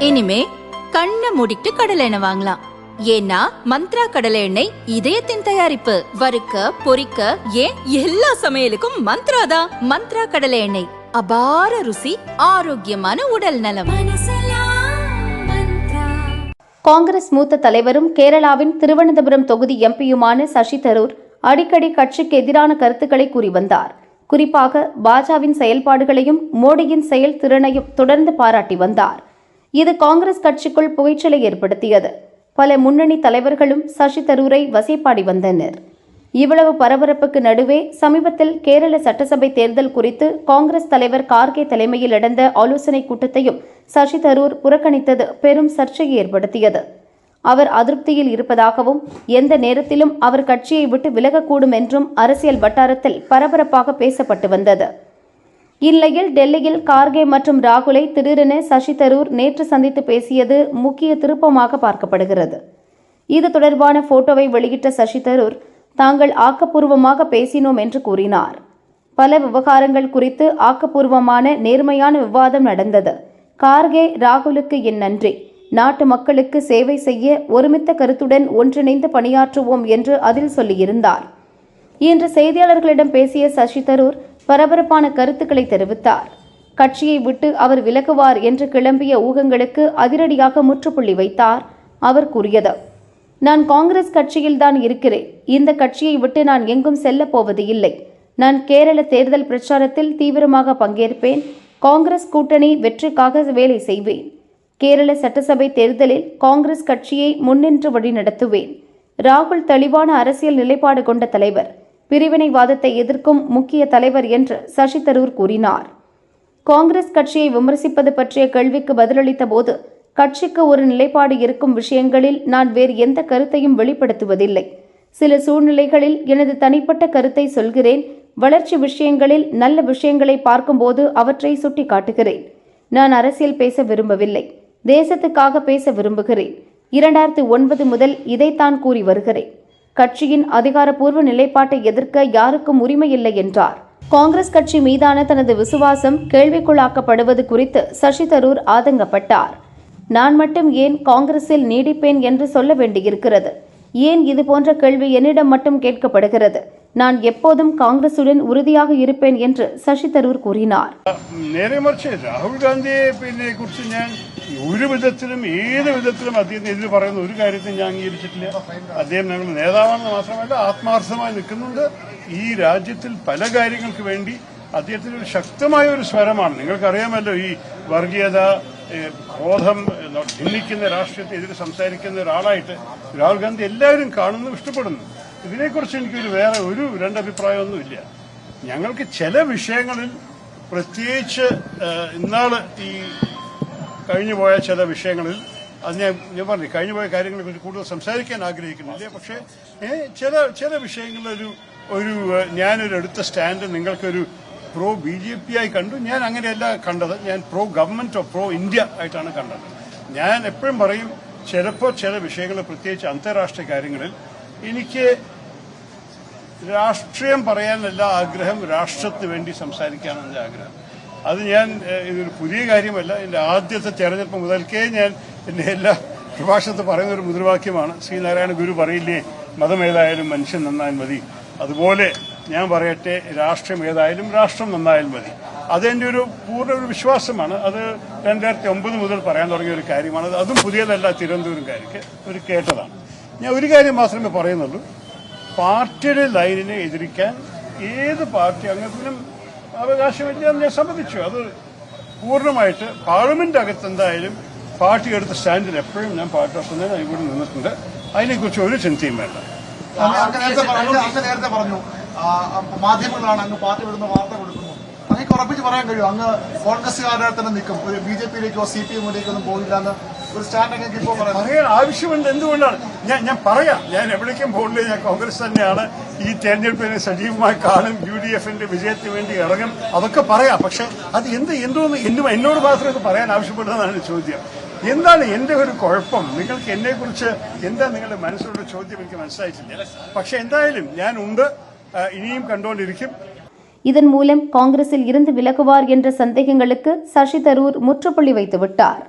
இனிமே கண்ணை மூடிட்டு கடலை எண்ணெய் வாங்கலாம். ஏன்னா மந்த்ரா கடலை எண்ணெய் இதயத்தின் தயாரிப்பு. வறுக்க பொரிக்க ஏன் எல்லா சமையலுக்கும் மந்த்ரா தான். மந்த்ரா கடலை எண்ணெய் அபார ருசி, ஆரோக்கியமான உடல் நலம். காங்கிரஸ் மூத்த தலைவரும் கேரளாவின் திருவனந்தபுரம் தொகுதி எம்பியுமான சசி தரூர் அடிக்கடி கட்சிக்கு எதிரான கருத்துக்களை கூறி வந்தார். குறிப்பாக பாஜகவின் செயல்பாடுகளையும் மோடியின் செயல்திறனையும் தொடர்ந்து பாராட்டி வந்தார். இது காங்கிரஸ் கட்சிக்குள் புகைச்சலை ஏற்படுத்தியது. பல முன்னணி தலைவர்களும் சசி தரூரை வசைப்பாடி வந்தனர். இவ்வளவு பரபரப்புக்கு நடுவே சமீபத்தில் கேரள சட்டசபை தேர்தல் குறித்து காங்கிரஸ் தலைவர் கார்கே தலைமையில் நடந்த ஆலோசனைக் கூட்டத்தையும் சசி தரூர் புறக்கணித்தது பெரும் சர்ச்சையை ஏற்படுத்தியது. அவர் அதிருப்தியில் இருப்பதாகவும் எந்த நேரத்திலும் அவர் கட்சியை விட்டு விலகக்கூடும் என்றும் அரசியல் வட்டாரத்தில் பரபரப்பாக பேசப்பட்டு வந்தது. இந்நிலையில் டெல்லியில் கார்கே மற்றும் ராகுலை திடீரென சசி தரூர் நேற்று சந்தித்து பேசியது முக்கிய திருப்பமாக பார்க்கப்படுகிறது. இது தொடர்பான போட்டோவை வெளியிட்ட சசி தரூர் தாங்கள் ஆக்கப்பூர்வமாக பேசினோம் என்று கூறினார். பல விவகாரங்கள் குறித்து ஆக்கப்பூர்வமான நேர்மையான விவாதம் நடந்தது. கார்கே ராகுலுக்கு என் நன்றி. நாட்டு மக்களுக்கு சேவை செய்ய ஒருமித்த கருத்துடன் ஒன்றிணைந்து பணியாற்றுவோம் என்று அதில் சொல்லியிருந்தார். இன்று செய்தியாளர்களிடம் பேசிய சசி தரூர் பரபரப்பான கருத்துக்களை தெரிவித்தார். கட்சியை விட்டு அவர் விலகுவார் என்று கிளம்பிய ஊகங்களுக்கு அதிரடியாக முற்றுப்புள்ளி வைத்தார். அவர் கூறியது, நான் காங்கிரஸ் கட்சியில்தான் இருக்கிறேன். இந்த கட்சியை விட்டு நான் எங்கும் செல்லப் போவது இல்லை. நான் கேரள தேர்தல் பிரச்சாரத்தில் தீவிரமாக பங்கேற்பேன். காங்கிரஸ் கூட்டணி வெற்றிக்காக வேலை செய்வேன். கேரள சட்டசபை தேர்தலில் காங்கிரஸ் கட்சியை முன்னின்று வழிநடத்துவேன். ராகுல் தெளிவான அரசியல் நிலைப்பாடு கொண்ட தலைவர், பிரிவினைவாதத்தை எதிர்க்கும் முக்கிய தலைவர் என்று சசி தரூர் கூறினார். காங்கிரஸ் கட்சியை விமர்சிப்பது பற்றிய கேள்விக்கு பதிலளித்த போது, கட்சிக்கு ஒரு நிலைப்பாடு இருக்கும் விஷயங்களில் நான் வேறு எந்த கருத்தையும் வெளிப்படுத்துவதில்லை. சில சூழ்நிலைகளில் எனது தனிப்பட்ட கருத்தை சொல்கிறேன். வளர்ச்சி விஷயங்களில் நல்ல விஷயங்களை பார்க்கும்போது அவற்றை சுட்டி காட்டுகிறேன். நான் அரசியல் பேச விரும்பவில்லை. தேசத்துக்காக பேச விரும்புகிறேன். 2009 முதல் இதைத்தான் கூறி வருகிறேன். கட்சியின் அதிகாரப்பூர்வ நிலைப்பாட்டை எதிர்க்க யாருக்கும் உரிமையில்லை என்றார். காங்கிரஸ் கட்சி மீதான தனது விசுவாசம் கேள்விக்குள்ளாக்கப்படுவது குறித்து சசி தரூர் ஆதங்கப்பட்டார். நான் மட்டும் ஏன் காங்கிரஸில் நீடிப்பேன் என்று சொல்ல வேண்டியிருக்கிறது? ஏன் இதுபோன்ற கேள்வி என்னிடம் மட்டும் கேட்கப்படுகிறது? நான் எப்போதும் காங்கிரசுடன் உறுதியாக இருப்பேன் என்று சசி தரூர் கூறினார். നേരെ മറിച്ച് രാഹുൽ ഗാന്ധിയെ കുറിച്ച് ഞാൻ ഒരു വിധത്തിലും ഏത് വിധത്തിലും അദ്ദേഹത്തിനെതിരെ പറയുന്ന ഒരു കാര്യത്തിൽ ഞാൻ അംഗീകരിച്ചിട്ടില്ല. അദ്ദേഹം ഞങ്ങളുടെ നേതാവാണെന്ന് മാത്രമല്ല ആത്മാർത്ഥമായി നിൽക്കുന്നുണ്ട്. ഈ രാജ്യത്തിൽ പല കാര്യങ്ങൾക്ക് വേണ്ടി അദ്ദേഹത്തിന് ഒരു ശക്തമായ ഒരു സ്വരമാണ്. നിങ്ങൾക്കറിയാമല്ലോ, ഈ വർഗീയത, ക്രോധം ഭിന്നിക്കുന്ന രാഷ്ട്രീയത്തിനെതിരെ സംസാരിക്കുന്ന ഒരാളായിട്ട് രാഹുൽ ഗാന്ധി എല്ലാവരും കാണുന്നു, ഇഷ്ടപ്പെടുന്നു. ഇതിനെക്കുറിച്ച് എനിക്കൊരു വേറെ ഒരു രണ്ടഭിപ്രായമൊന്നുമില്ല. ഞങ്ങൾക്ക് ചില വിഷയങ്ങളിൽ, പ്രത്യേകിച്ച് ഇന്നാള് ഈ കഴിഞ്ഞുപോയ ചില വിഷയങ്ങളിൽ, അത് ഞാൻ പറഞ്ഞു, കഴിഞ്ഞുപോയ കാര്യങ്ങളെക്കുറിച്ച് കൂടുതൽ സംസാരിക്കാൻ ആഗ്രഹിക്കുന്നില്ല. പക്ഷേ ചില വിഷയങ്ങളിൽ ഞാനൊരു എടുത്ത സ്റ്റാൻഡ് നിങ്ങൾക്കൊരു പ്രോ BJP ആയി കണ്ടു. ഞാൻ അങ്ങനെയല്ല കണ്ടത്. ഞാൻ പ്രോ ഗവൺമെന്റ്, പ്രോ ഇന്ത്യ ആയിട്ടാണ് കണ്ടത്. ഞാൻ എപ്പോഴും പറയും, ചിലപ്പോൾ ചില വിഷയങ്ങൾ, പ്രത്യേകിച്ച് അന്താരാഷ്ട്രീയ കാര്യങ്ങളിൽ എനിക്ക് രാഷ്ട്രീയം പറയാനല്ല ആഗ്രഹം, രാഷ്ട്രത്തിന് വേണ്ടി സംസാരിക്കാനാണ് എൻ്റെ ആഗ്രഹം. അത് ഇതൊരു പുതിയ കാര്യമല്ല. എൻ്റെ ആദ്യത്തെ തെരഞ്ഞെടുപ്പ് മുതൽക്കേ ഞാൻ എൻ്റെ എല്ലാ പ്രഭാഷണത്തിൽ പറയുന്ന ഒരു മുദ്രാവാക്യമാണ്. ശ്രീനാരായണ ഗുരു പറയില്ലേ, മതം ഏതായാലും മനുഷ്യൻ നന്നായാൽ മതി. അതുപോലെ ഞാൻ പറയട്ടെ, രാഷ്ട്രം ഏതായാലും രാഷ്ട്രം നന്നായാൽ മതി. അതെൻ്റെ ഒരു പൂർണ്ണ ഒരു വിശ്വാസമാണ്. അത് 2009 മുതൽ പറയാൻ തുടങ്ങിയ ഒരു കാര്യമാണ്. അതും പുതിയതല്ല, തിരുവനന്തപുരംകാർക്ക് ഒരു കേട്ടതാണ്. ഞാൻ ഒരു കാര്യം മാത്രമേ പറയുന്നുള്ളൂ, പാർട്ടിയുടെ ലൈനിനെ എതിരിക്കാൻ ഏത് പാർട്ടി അംഗത്തിനും അവകാശമില്ല എന്ന് ഞാൻ സമ്മതിച്ചു. അത് പൂർണ്ണമായിട്ട് പാർലമെന്റ് അകത്ത് എന്തായാലും പാർട്ടി എടുത്ത സ്റ്റാൻഡിൽ എപ്പോഴും ഞാൻ പാർട്ടി ഇവിടെ നിന്നിട്ടുണ്ട്. അതിനെക്കുറിച്ച് ഒരു ചിന്തയും വേണ്ട. നേരത്തെ പറഞ്ഞു മാധ്യമങ്ങളാണ് അങ്ങ് പാർട്ടി വിടുന്ന വാർത്ത കൊടുക്കുന്നു. അങ്ങേക്ക് ഉറപ്പിച്ച് പറയാൻ കഴിയും അങ്ങ് കോൺഗ്രസുകാരുടെ തന്നെ നിൽക്കും, ഒരു BJPയിലേക്കോ CPM-ലേക്കോ ഒന്നും പോകില്ല എന്ന് ഒരു സ്റ്റാൻഡ് അങ്ങേക്ക് ഇപ്പോൾ പറയാൻ ആവശ്യമുണ്ട്. എന്തുകൊണ്ടാണ് ഞാൻ പറയാം, ഞാൻ എവിടേക്കും പോകില്ല. ഞാൻ കോൺഗ്രസ് തന്നെയാണ്. ഈ തെരഞ്ഞെടുപ്പിനെ സജീവമായി കാണും. UDF-ന്റെ വിജയത്തിന് വേണ്ടി ഇറങ്ങും. അതൊക്കെ പറയാം. പക്ഷെ അത് എന്നോട് മാത്രം ഇത് പറയാൻ ആവശ്യപ്പെടുന്നതാണ് ചോദ്യം. എന്താണ് എന്റെ ഒരു കുഴപ്പം? നിങ്ങൾക്ക് എന്നെക്കുറിച്ച് എന്താ നിങ്ങളുടെ മനസ്സിലുള്ള ചോദ്യം എനിക്ക് മനസ്സിലായിട്ടില്ല. പക്ഷെ എന്തായാലും ഞാൻ ഉണ്ട്, இனியும் கண்டோண்டிருக்கும். இதன் மூலம் காங்கிரஸில் இருந்து விலகுவார் என்ற சந்தேகங்களுக்கு சசி தரூர் முற்றுப்புள்ளி வைத்துவிட்டார்.